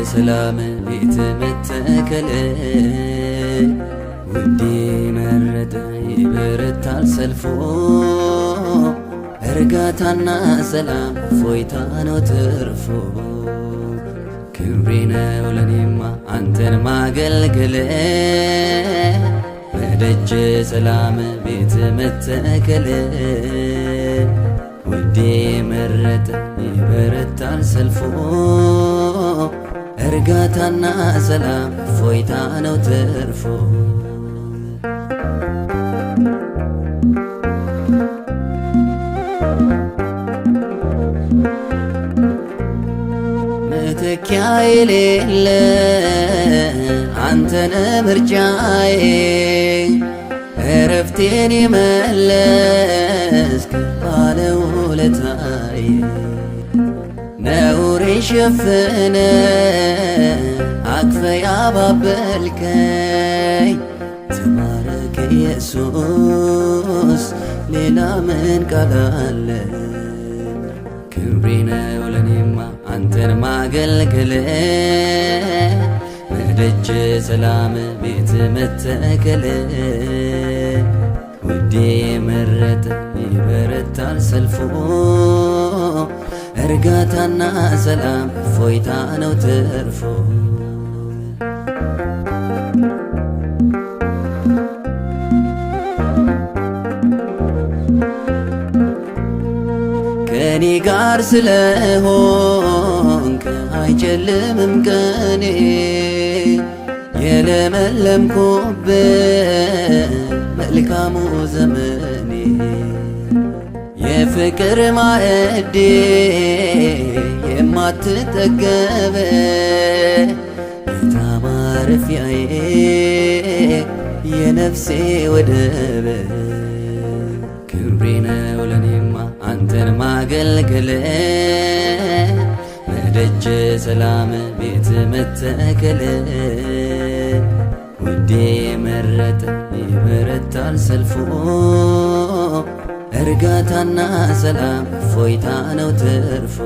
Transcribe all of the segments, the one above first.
ሰላም ቤት መተከል ውዴ መረጠ ይበረታል ሰልፎ እርጋታና ሰላም ፎይታ ነው ትርፎ ክብሬ ነው ለኔማ አንተን ማገልገል በደጅ ሰላም ቤት መተከል ውዴ መረጠ ይበረታል ሰልፎ እርጋታና ሰላም ፎይታ ነው ትርፎ መተኪያ የሌለ አንተነ ምርጫዬ እረፍቴን የመለስክ ባለውለታዬ ነውሬ ሸፍነ አቅፈ ያባበልከኝ ተባረክ ኢየሱስ ሌላ ምን ቃል አለ ክብሬ ነው ለኔማ አንተን ማገልገል በደጅ ሰላም ቤት መተከል ውዴ መረጠ ይበረታል ሰልፎ እርጋታና ሰላም ፎይታ ነው ትርፎ ከኔ ጋር ስለሆንክ አይጨልምም ቀኔ የለመለምኩብህ መልካሙ ዘመኔ የፍቅር ማዕዴ የማትጠገብ ጌታ ማረፊያዬ የነፍሴ ወደብ ክብሬ ነው ለኔማ አንተን ማገልገል በደጅ ሰላም ቤት መተከል ውዴ መረጠ ይበረታል ሰልፎ እርጋታና ሰላም ፎይታ ነው ትርፎ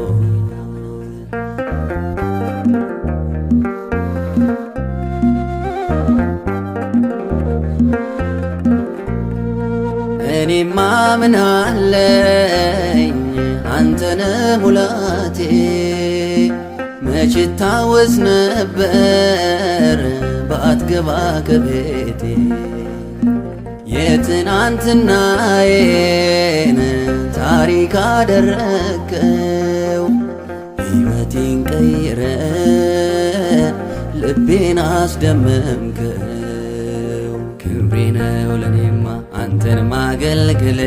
እኔማ ምን አለኝ አንተነ ሙላቴ መች ታወስ ነበር ባትገባ ከቤቴ የትናንትናዬን ታሪክ አደረከው ሕይወቴን ቀይረ ልቤን አስደመምከው ክብሬ ነው ለኔማ አንተን ማገልገል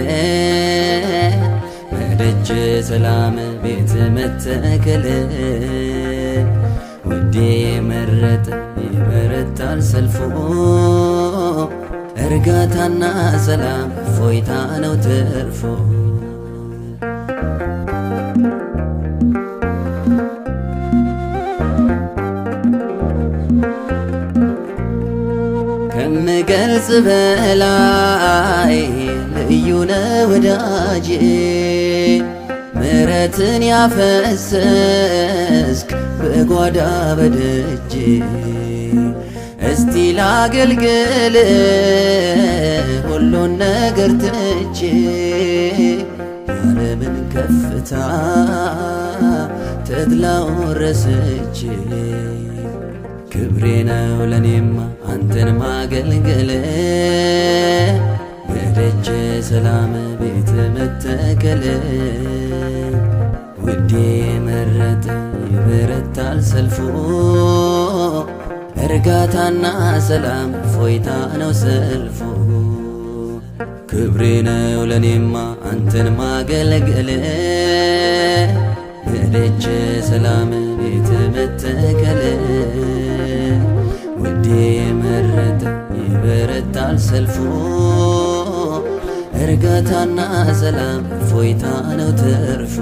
በደጅ ሰላም ቤት መተከል ውዴ መረጠ ይበረታል ሰልፎ እርጋታና ሰላም ፎይታ ነው ትርፎ ከምገልጽ በላይ ልዩ ነው ወዳጄ ምሕረትን ያፈሰስክ በጓዳ በደጄ እስቲ ላገልግል ሁሉን ነገር ትቼ የዓለምን ከፍታ ተድላውን ረስቼ ክብሬ ነው ለኔማ አንተን ማገልገል በደጅ ሰላም ቤት መተከል ውዴ መረጠ ይበረታል ሰልፎ እርጋታና ሰላም ፎይታ ነው ሰልፎ ክብሬ ነው ለኔማ አንተን ማገልገል በደጅ ሰላም ቤት መተከል ውዴ መረጠ ይበረታል ሰልፎ እርጋታና ሰላም ፎይታ ነው ትርፎ